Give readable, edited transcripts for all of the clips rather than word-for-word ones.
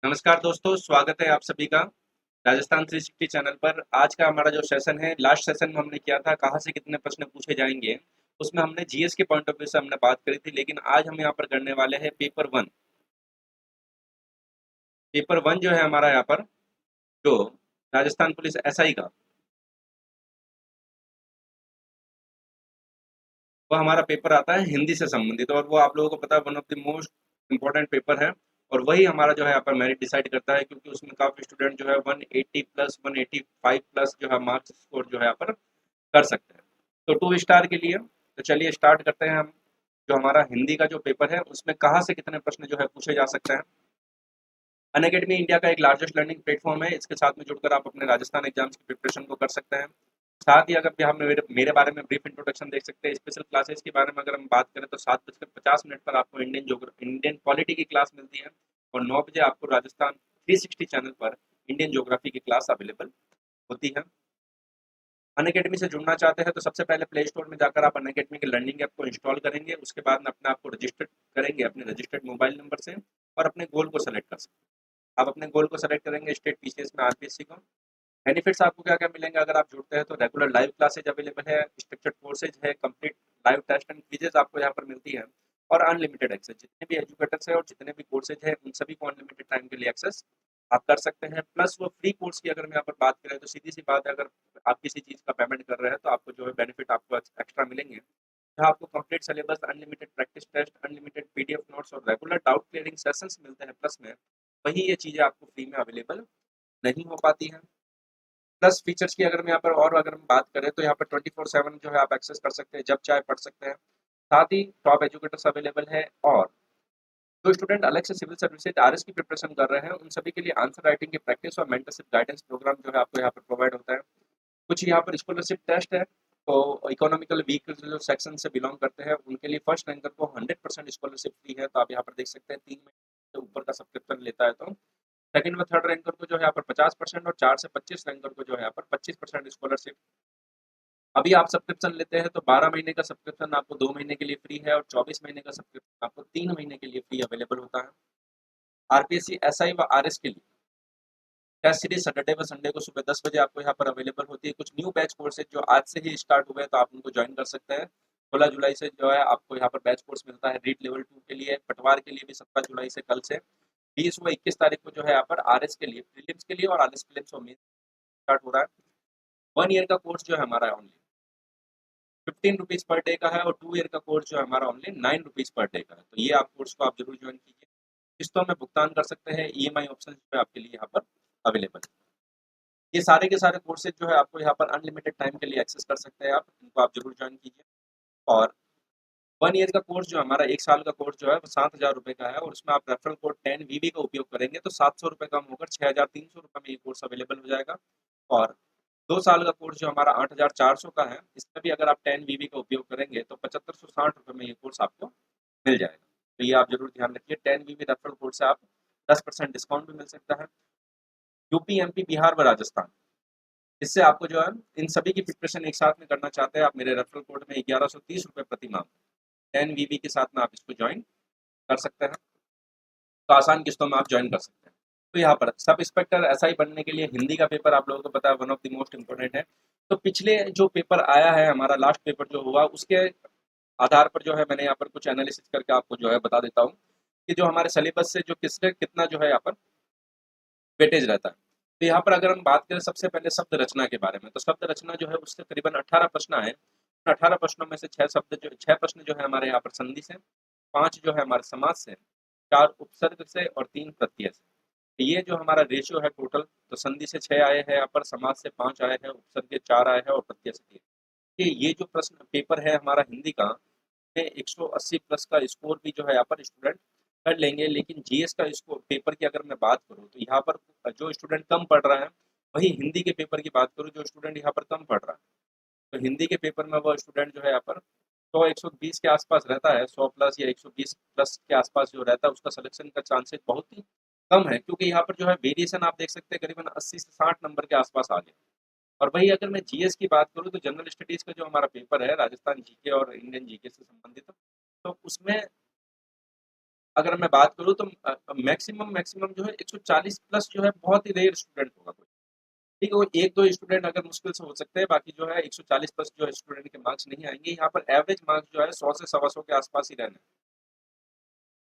नमस्कार दोस्तों, स्वागत है आप सभी का राजस्थान 360 चैनल पर। आज का हमारा जो सेशन है, लास्ट सेशन में हमने किया था कहाँ से कितने प्रश्न पूछे जाएंगे। उसमें हमने जीएस के पॉइंट ऑफ व्यू से हमने बात करी थी, लेकिन आज हम यहाँ पर करने वाले हैं पेपर वन। पेपर वन जो है हमारा यहाँ पर, जो राजस्थान पुलिस एसआई का, वो हमारा पेपर आता है हिंदी से संबंधित, और वो आप लोगों को पता है one of the most important paper है। और वही हमारा जो है यहाँ पर मेरिट डिसाइड करता है, क्योंकि उसमें काफी स्टूडेंट जो है 180 प्लस 185 प्लस जो है मार्क्स स्कोर जो है यहाँ पर कर सकते हैं। तो 2 स्टार के लिए तो चलिए स्टार्ट करते हैं हम। जो हमारा हिंदी का जो पेपर है, उसमें कहाँ से कितने प्रश्न जो है पूछे जा सकते हैं। अनअकैडमी इंडिया का एक लार्जेस्ट लर्निंग प्लेटफॉर्म है। इसके साथ में जुड़कर आप अपने राजस्थान एग्जाम्स की प्रिपरेशन को कर सकते हैं। साथ ही अगर भी हम मेरे बारे में ब्रीफ इंट्रोडक्शन देख सकते हैं। स्पेशल क्लासेस के बारे में अगर हम बात करें तो 7:50 पर आपको इंडियन पॉलिटी की क्लास मिलती है, और 9 बजे आपको राजस्थान 360 चैनल पर इंडियन ज्योग्राफी की क्लास अवेलेबल होती है। अनअकैडमी से जुड़ना चाहते हैं तो सबसे पहले प्ले स्टोर में जाकर आप अनअकैडमी के लर्निंग ऐप को इंस्टॉल करेंगे। उसके बाद में अपने आप को रजिस्टर्ड करेंगे अपने रजिस्टर्ड मोबाइल नंबर से, और अपने गोल को सेलेक्ट कर सकते हैं। आप अपने गोल को सेलेक्ट करेंगे स्टेट पीसीएस में आरपीएससी को। बेनिफिट्स आपको क्या क्या मिलेंगे अगर आप जुड़ते हैं तो: रेगुलर लाइव क्लासेज अवेलेबल है, स्ट्रक्चर्ड कोर्सेज है, complete live test and quizzes आपको यहाँ पर मिलती है, और अनलिमिटेड एक्सेस। जितने भी एजुकेटर्स है और जितने भी कोर्सेज है, उन सभी को अनलिमिटेड टाइम के लिए एक्सेस आप कर सकते हैं। प्लस वो फ्री कोर्स की अगर मैं यहाँ पर बात करें तो सीधी सी बात है, अगर आप किसी चीज़ का पेमेंट कर रहे हैं तो आपको जो है बेनिफिट आपको एक्स्ट्रा मिलेंगे, जहाँ आपको complete syllabus, unlimited practice test, unlimited PDF notes और रेगुलर डाउट क्लियरिंग सेशंस मिलते हैं। प्लस में वही ये चीज़ें आपको फ्री में अवेलेबल नहीं हो पाती हैं। प्लस फीचर्स की अगर मैं यहाँ पर और अगर हम बात करें तो यहाँ पर 24/7 जो है आप एक्सेस कर सकते हैं, जब चाहे पढ़ सकते हैं। साथ ही टॉप एजुकेटर्स अवेलेबल है, और जो स्टूडेंट अलग से सिविल सर्विसेज आरएस की प्रिपरेशन कर रहे हैं, उन सभी के लिए आंसर राइटिंग की प्रैक्टिस और मेंटरशिप गाइडेंस प्रोग्राम जो है आपको यहाँ पर प्रोवाइड होता है। कुछ यहाँ पर स्कॉलरशिप टेस्ट है, तो इकोनॉमिकल वीक जो सेक्शन से बिलोंग करते हैं उनके लिए फर्स्ट रैंकर को 100% स्कॉलरशिप फ्री है। तो आप यहाँ पर देख सकते हैं 3 महीने से ऊपर का सब्सक्रिप्शन लेता है तो सेकंड व थर्ड रैंकर को जो है यहाँ पर 50%, और 4 से 25 रैंकर को जो है यहाँ पर 25% स्कॉलरशिप। अभी आप सब्सक्रिप्शन लेते हैं तो 12 महीने का सब्सक्रिप्शन आपको 2 महीने के लिए फ्री है, और 24 महीने का सब्सक्रिप्शन आपको 3 महीने के लिए फ्री अवेलेबल होता है। आरपीएससी एसआई व आरएस के लिए टेस्ट सीरीज सैटरडे व संडे को सुबह 10 बजे आपको यहाँ पर अवेलेबल होती है। कुछ न्यू बैच कोर्सेज जो आज से ही स्टार्ट हुए हैं तो आप उनको ज्वाइन कर सकते हैं। 16 जुलाई से जो है आपको यहाँ पर बैच कोर्स मिलता है रीड लेवल 2 के लिए। पटवार के लिए भी 17 जुलाई से, कल से 20 व 21 तारीख को जो है यहाँ पर आरएस के लिए प्रीलिम्स के लिए और आरएस प्रीलिम्स और मेंस स्टार्ट हो रहा है। 1 ईयर का कोर्स जो है हमारा ओनली 15 रुपीज़ पर डे का है, और 2 ईयर का कोर्स जो है हमारा ओनली 9 रुपीज़ पर डे का है। तो ये आप कोर्स को आप जरूर ज्वाइन कीजिए। किस्तों में भुगतान कर सकते हैं, ईएमआई ऑप्शन जो है आपके लिए यहाँ पर अवेलेबल है। ये सारे के सारे कोर्सेज जो है आपको यहाँ पर अनलिमिटेड टाइम के लिए एक्सेस कर सकते हैं। आप इनको आप जरूर ज्वाइन कीजिए। और 1 ईयर का कोर्स जो हमारा 1 साल का कोर्स जो है वो 7,000 रुपये का है, और उसमें आप रेफरल कोड 10VB का उपयोग करेंगे तो 700 रुपये कम होकर 6,300 रुपये में ये कोर्स अवेलेबल हो जाएगा। और 2 साल का कोर्स जो हमारा 8,400 का है, इसमें भी अगर आप 10VB का उपयोग करेंगे तो 7,560 रुपये में ये कोर्स आपको मिल जाएगा। तो ये आप जरूर ध्यान रखिए, 10VB रेफरल कोड से आप 10% डिस्काउंट भी मिल सकता है। यूपी, एमपी, बिहार व राजस्थान, इससे आपको जो है इन सभी की प्रिपरेशन एक साथ में करना चाहते हैं, आप मेरे रेफरल कोड में 1130 रुपये प्रति माह 10VB के साथ में आप इसको ज्वाइन कर सकते हैं। तो आसान किस्तों में आप ज्वाइन कर सकते हैं। तो यहाँ पर सब इंस्पेक्टर एसआई बनने के लिए हिंदी का पेपर आप लोगों को पता है one of the most important है। तो पिछले जो पेपर आया है हमारा, लास्ट पेपर जो हुआ, उसके आधार पर जो है मैंने यहाँ पर कुछ एनालिसिस करके आपको जो है बता देता हूँ कि जो हमारे सिलेबस से जो किसने कितना जो है यहाँ पर वेटेज रहता है। तो यहाँ पर अगर हम बात करें सबसे पहले शब्द रचना के बारे में, तो शब्द रचना जो है उससे करीबन 18 प्रश्न आए। 18 प्रश्नों में से 6 प्रश्न जो है हमारे यहाँ पर संधि से, 5 जो है हमारे समाज से, 4 उपसर्ग से और 3 प्रत्यय से। तो ये जो हमारा रेशियो है टोटल, तो संधि से 6 आए हैं यहाँ पर, समाज से 5 आए हैं, उपसर्ग के 4 आए हैं, और प्रत्यय से 3। ये जो प्रश्न पेपर है हमारा हिंदी का, में 180 प्लस का स्कोर भी जो है यहाँ पर स्टूडेंट कर लेंगे। लेकिन जीएस का स्कोर पेपर की अगर मैं बात करूँ तो यहाँ पर जो स्टूडेंट कम पढ़ रहा है, वही हिंदी के पेपर की बात करूँ जो स्टूडेंट यहाँ पर कम पढ़ रहा है, तो हिंदी के पेपर में वो स्टूडेंट जो है यहाँ पर 100-120 के आसपास रहता है, 100 प्लस या 120 प्लस के आसपास जो रहता है उसका सिलेक्शन का चांसेस बहुत ही कम है, क्योंकि यहाँ पर जो है वेरिएशन आप देख सकते हैं करीबन 80 से 60 नंबर के आसपास आ गए। और वही अगर मैं जीएस की बात करूँ तो जनरल स्टडीज का जो हमारा पेपर है राजस्थान जीके और इंडियन जीके से संबंधित, तो उसमें अगर मैं बात करूँ तो मैक्सिमम मैक्सिमम जो है 140 प्लस जो है बहुत ही रेयर स्टूडेंट होगा कोई। ठीक है, वो 1-2 स्टूडेंट अगर मुश्किल से हो सकते हैं, बाकी जो है 140 प्लस जो है स्टूडेंट के मार्क्स नहीं आएँगे। यहाँ पर एवरेज मार्क्स जो है 100 से सवा 100 के आस-पास ही रहने।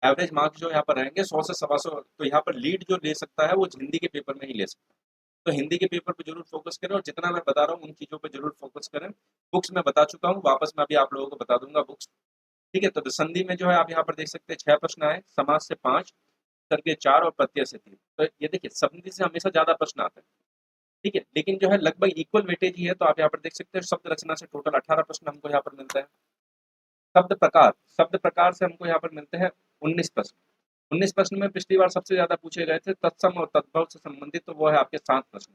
एवरेज मार्क्स जो यहाँ पर रहेंगे 100 से सवा 100, तो यहाँ पर लीड जो ले सकता है वो हिंदी के पेपर में ही ले सकता है। तो हिंदी के पेपर पे ज़रूर फ़ोकस करें और जितना मैं बता रहा हूँ उन चीज़ों पे ज़रूर फ़ोकस करें। बुक्स मैं बता चुका हूँ, वापस मैं अभी आप लोगों को बता दूँगा बुक्स। ठीक है, तो संधि में जो है आप यहाँ पर देख सकते हैं 6 प्रश्न आए, समास से 5, तर्क के 4 और प्रत्यय से 3। तो ये देखिए संधि से हमेशा ज़्यादा प्रश्न आते हैं। ठीक है, लेकिन जो है लगभग इक्वल वेटेज ही है, तो आप यहाँ पर देख सकते हैं शब्द रचना से टोटल 18 प्रश्न हमको यहाँ पर मिलता है। शब्द प्रकार से हमको यहाँ पर मिलते हैं 19 प्रश्न। 19 प्रश्न में पिछली बार सबसे ज़्यादा पूछे गए थे तत्सम और तद्भव से संबंधित, तो वो है आपके 7 प्रश्न।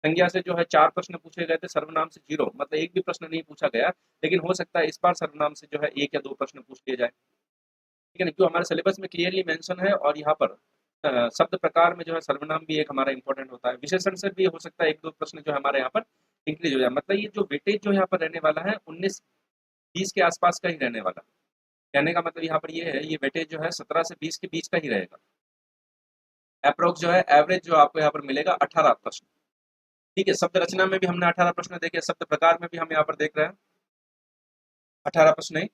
संज्ञा से जो है 4 प्रश्न पूछे गए थे, सर्वनाम से 0, मतलब एक भी प्रश्न नहीं पूछा गया, लेकिन हो सकता है इस बार सर्वनाम से जो है 1 या 2 प्रश्न पूछ लिए जाए। ठीक है ना? क्यों हमारे सिलेबस में क्लियरली मेंशन है और यहाँ पर शब्द प्रकार में जो है सर्वनाम भी एक हमारा इंपॉर्टेंट होता है। विशेषण से भी हो सकता है 1-2 प्रश्न जो है हमारे यहाँ पर इंक्रीज़ हो जाए। मतलब ये जो वेटेज जो यहाँ पर रहने वाला है 19-20 के आस-पास का ही रहने वाला है। कहने का मतलब यहाँ पर ये है, ये वेटेज जो है 17 से 20 के बीच का ही रहेगा। एप्रोक्स जो है एवरेज जो आपको यहाँ पर मिलेगा 18 प्रश्न। ठीक है, शब्द रचना में भी हमने 18 प्रश्न देखे, शब्द प्रकार में भी हम यहाँ पर देख रहे हैं 18 प्रश्न ही।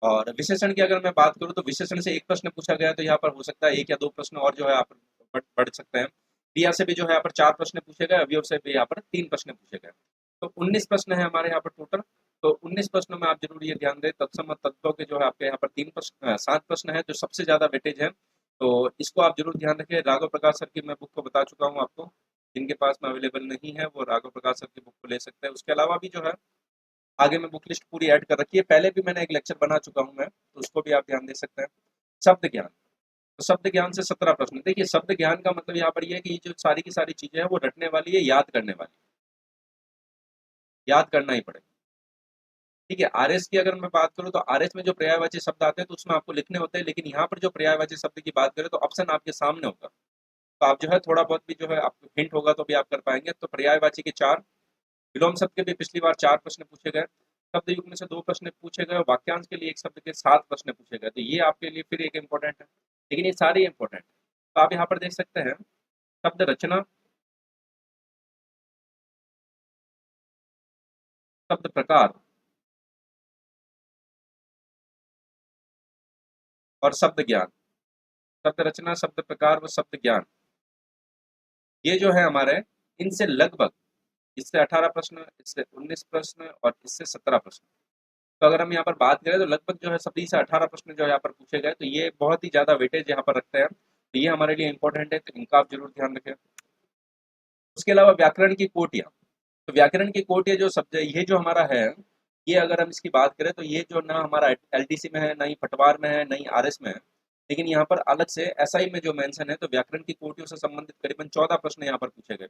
और विशेषण की अगर मैं बात करूँ तो विशेषण से 1 प्रश्न पूछा गया, तो यहाँ पर हो सकता है 1 या 2 प्रश्न और जो है आप बढ़ सकते हैं। क्रिया से भी जो है यहाँ पर 4 प्रश्न पूछे गए, अवयव से भी यहाँ पर 3 प्रश्न पूछे गए। तो 19 प्रश्न है हमारे यहाँ पर टोटल। तो 19 प्रश्नों में आप जरूर ये ध्यान दें, तत्सम और तत्व के जो है आपके यहाँ पर 7 प्रश्न है जो सबसे ज्यादा वेटेज है। तो इसको आप जरूर ध्यान रखें। राघव प्रकाश सर की मैं बुक को बता चुका हूँ आपको, जिनके पास में अवेलेबल नहीं है वो राघव प्रकाश सर की बुक को ले सकते हैं। उसके अलावा भी जो है आगे में बुक लिस्ट पूरी ऐड कर रखी है, पहले भी मैंने एक लेक्चर बना चुका हूँ मैं, तो उसको भी आप ध्यान दे सकते हैं। शब्द ज्ञान, तो शब्द ज्ञान से 17 प्रश्न। देखिए शब्द ज्ञान का मतलब यहाँ पर ये है कि जो सारी की सारी चीजें हैं वो रटने वाली है, याद करने वाली, याद करना ही पड़ेगा। ठीक है, आरएस की अगर मैं बात करूँ तो आरएस में जो पर्यायवाची शब्द आते हैं तो उसमें आपको लिखने होते हैं, लेकिन यहाँ पर जो पर्यायवाची शब्द की बात करें तो ऑप्शन आपके सामने होगा, तो आप जो है थोड़ा बहुत भी जो है आपको हिंट होगा तो भी आप कर पाएंगे। तो पर्यायवाची के 4, विलोम शब्द के भी पिछली बार 4 प्रश्न पूछे गए, शब्द युग में से 2 प्रश्न पूछे गए और वाक्यांश के लिए एक शब्द के 7 प्रश्न पूछे गए, तो ये आपके लिए फिर एक इंपॉर्टेंट है, लेकिन ये सारे इंपॉर्टेंट है। तो आप यहाँ पर देख सकते हैं शब्द रचना, शब्द प्रकार और शब्द ज्ञान। शब्द रचना, शब्द प्रकार व शब्द ज्ञान, ये जो है हमारे, इनसे लगभग, इससे 18 प्रश्न, इससे 19 प्रश्न और इससे 17 प्रश्न। तो अगर हम यहाँ पर बात करें तो लगभग जो है सभी से 18 प्रश्न जो यहाँ पर पूछे गए, तो ये बहुत ही ज्यादा वेटेज यहाँ पर रखते हैं, तो ये हमारे लिए इंपॉर्टेंट है, तो इनका आप जरूर ध्यान रखें। उसके अलावा व्याकरण की कोटियाँ, तो व्याकरण की कोटियाँ जो शब्द है, ये जो हमारा है, ये अगर हम इसकी बात करें तो ये जो ना हमारा एलटीसी में है, ना ही पटवार में है, ना ही आरएस में है, लेकिन यहाँ पर अलग से एसआई में जो मेंशन है, तो व्याकरण की कोटियों से संबंधित करीबन 14 प्रश्न यहाँ पर पूछे गए।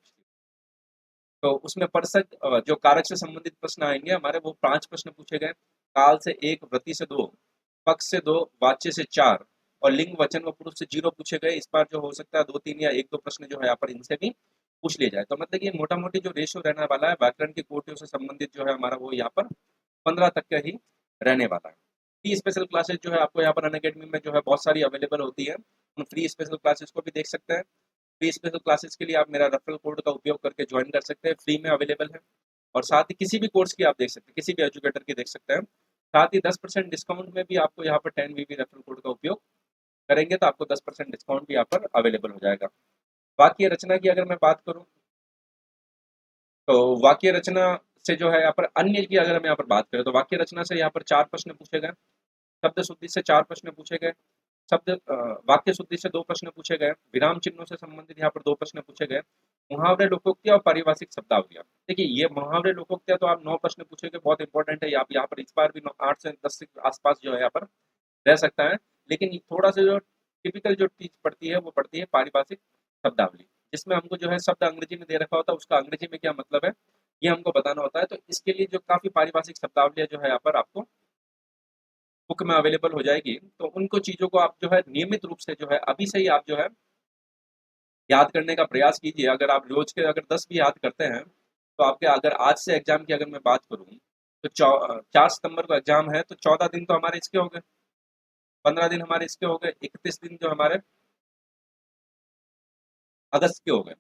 तो उसमें परसक जो कारक से संबंधित प्रश्न आएंगे हमारे, वो 5 प्रश्न पूछे गए, काल से 1, वृत्ति से 2, पक्ष से 2, वाच्य से 4 और लिंग वचन व पुरुष से 0 पूछे गए। इस बार जो हो सकता है 2-3 या 1-2 प्रश्न जो है यहाँ पर इनसे भी पूछ लिए जाए। तो मतलब ये मोटा मोटी जो रेशियो रहने वाला है व्याकरण की कोटियों से संबंधित जो है हमारा, वो यहाँ पर 15 तक का ही रहने वाला है। फ्री स्पेशल क्लासेस जो है आपको यहाँ पर अनअकैडमी में जो है बहुत सारी अवेलेबल होती है, उन फ्री स्पेशल क्लासेस को भी देख सकते हैं। फ्री स्पेशल क्लासेस के लिए आप मेरा रेफरल कोड का उपयोग करके ज्वाइन कर सकते हैं, फ्री में अवेलेबल है। और साथ ही किसी भी कोर्स की आप देख सकते हैं, किसी भी एजुकेटर की देख सकते हैं। साथ ही 10% डिस्काउंट में भी आपको यहाँ पर 10 VB रेफरल कोड का उपयोग करेंगे तो आपको 10% डिस्काउंट भी यहाँ पर अवेलेबल हो जाएगा। वाक्य रचना की अगर मैं बात करूँ तो वाक्य रचना से जो है यहाँ पर अन्य की अगर हम यहाँ पर बात करें तो वाक्य रचना से यहाँ पर 4 प्रश्न पूछे गए, शब्द शुद्धि से 4 प्रश्न पूछे गए, वाक्य शुद्धि से 2 प्रश्न पूछे गए, विराम चिन्हों से संबंधित यहाँ पर 2 प्रश्न पूछे गए, मुहावरे लोकोक्तियाँ और पारिभाषिक शब्दावलियाँ। देखिए ये मुहावरे लोकोक्तियाँ तो आप 9 प्रश्न पूछेंगे, बहुत इंपॉर्टेंट है। आप यहाँ पर इस बार भी 8 से 10 के आसपास जो है यहाँ पर रह सकता है, लेकिन थोड़ा सा जो टिपिकल जो चीज पड़ती है वो पड़ती है पारिभाषिक शब्दावली, जिसमें हमको जो है शब्द अंग्रेजी में दे रखा होता है, उसका अंग्रेजी में क्या मतलब है ये हमको बताना होता है। तो इसके लिए जो काफी पारिभाषिक शब्दावलियाँ जो है यहाँ पर आपको बुक में अवेलेबल हो जाएगी, तो उनको चीजों को आप जो है नियमित रूप से जो है अभी से ही आप जो है याद करने का प्रयास कीजिए। अगर आप रोज के अगर 10 भी याद करते हैं तो आपके, अगर आज से एग्जाम की अगर मैं बात करूँ तो 4 सितंबर को एग्जाम है, तो 14 दिन तो हमारे इसके हो गए। 15 दिन हमारे इसके हो गए, 31 दिन जो हमारे अगस्त के हो गए।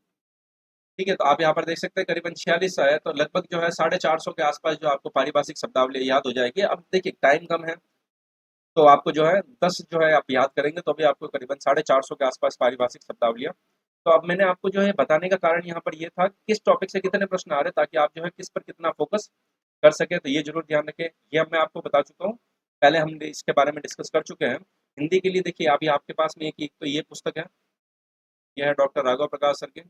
ठीक है, तो आप यहाँ पर देख सकते हैं करीबन 46 है, तो लगभग जो है 450 के आसपास जो आपको पारिभाषिक शब्दावली याद हो जाएगी। अब देखिए टाइम कम है, तो आपको जो है 10 जो है आप याद करेंगे तो भी आपको करीबन 450 के आसपास पारिभाषिक शब्दावलियाँ। तो अब मैंने आपको जो है बताने का कारण यहाँ पर ये था किस टॉपिक से कितने प्रश्न आ रहे हैं, ताकि आप जो है किस पर कितना फोकस कर सके, तो ये जरूर ध्यान रखें। ये अब मैं आपको बता चुका हूँ, पहले हम इसके बारे में डिस्कस कर चुके हैं। हिंदी के लिए देखिए अभी आपके पास में एक तो ये पुस्तक है, यह है डॉक्टर राघव प्रकाश सर की।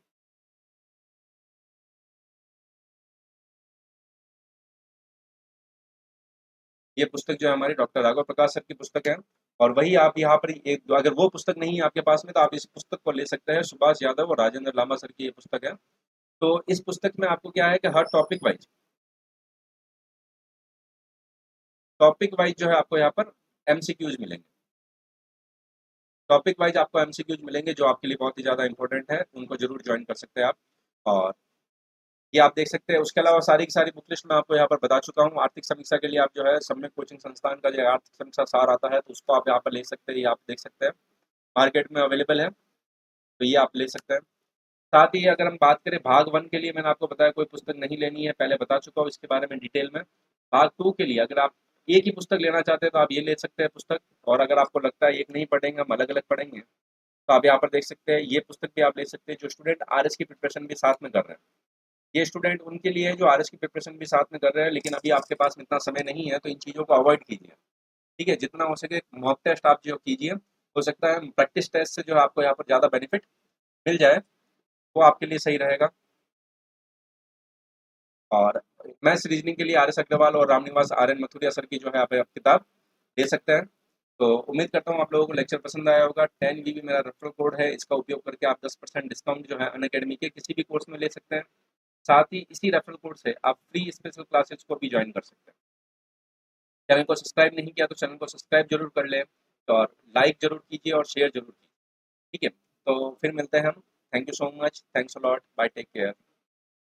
ये पुस्तक जो है हमारी डॉक्टर राघव प्रकाश सर की पुस्तक है। और वही आप यहाँ पर एक अगर वो पुस्तक नहीं है आपके पास में तो आप इस पुस्तक को ले सकते हैं, सुभाष यादव और राजेंद्र लामा सर की ये पुस्तक है। तो इस पुस्तक में आपको क्या है कि हर टॉपिक वाइज जो है आपको यहाँ पर एमसीक्यूज मिलेंगे। टॉपिक वाइज आपको एमसीक्यूज मिलेंगे जो आपके लिए बहुत ही ज़्यादा इंपॉर्टेंट है, उनको जरूर ज्वाइन कर सकते हैं आप। और ये आप देख सकते हैं। उसके अलावा सारी की सारी बुक लिस्ट मैं आपको यहाँ पर बता चुका हूँ। आर्थिक समीक्षा के लिए आप जो है सम्यक कोचिंग संस्थान का जो आर्थिक समीक्षा सार आता है, तो उसको आप यहाँ पर ले सकते हैं, ये आप देख सकते हैं, मार्केट में अवेलेबल है, तो ये आप ले सकते हैं। साथ ही अगर हम बात करें भाग 1 के लिए, मैंने आपको बताया कोई पुस्तक नहीं लेनी है, पहले बता चुका हूँ इसके बारे में डिटेल में। भाग 2 के लिए अगर आप एक ही पुस्तक लेना चाहते हैं तो आप ये ले सकते हैं पुस्तक, और अगर आपको लगता है एक नहीं पढ़ेंगे, हम अलग-अलग पढ़ेंगे, तो आप यहाँ पर देख सकते हैं, ये पुस्तक भी आप ले सकते हैं जो स्टूडेंट आरएस की प्रिपरेशन भी साथ में कर रहे हैं। ये स्टूडेंट उनके लिए है जो आरएस की प्रिपरेशन भी साथ में कर रहे हैं, लेकिन अभी आपके पास में इतना समय नहीं है, तो इन चीज़ों को अवॉइड कीजिए। ठीक है, जितना हो सके मॉक टेस्ट आप जो कीजिए, हो सकता है प्रैक्टिस टेस्ट से जो है आपको यहाँ पर ज़्यादा बेनिफिट मिल जाए, वो आपके लिए सही रहेगा। और मैथ्स रीजनिंग के लिए आर एस अग्रवाल और Ramniwas R N Mathuria sir की जो है आप किताब ले सकते हैं। तो उम्मीद करता हूँ आप लोगों को लेक्चर पसंद आया होगा। 10 GB मेरा रेफरल कोड है, इसका उपयोग करके आप 10% डिस्काउंट जो है अनअकैडमी के किसी भी कोर्स में ले सकते हैं। साथ ही इसी रेफरल कोड से आप फ्री स्पेशल क्लासेस को भी ज्वाइन कर सकते हैं। चैनल को सब्सक्राइब नहीं किया तो चैनल को सब्सक्राइब जरूर कर लें, और लाइक जरूर कीजिए और शेयर जरूर कीजिए। ठीक है, तो फिर मिलते हैं हम। Thank you so much, thanks a lot, bye, take care.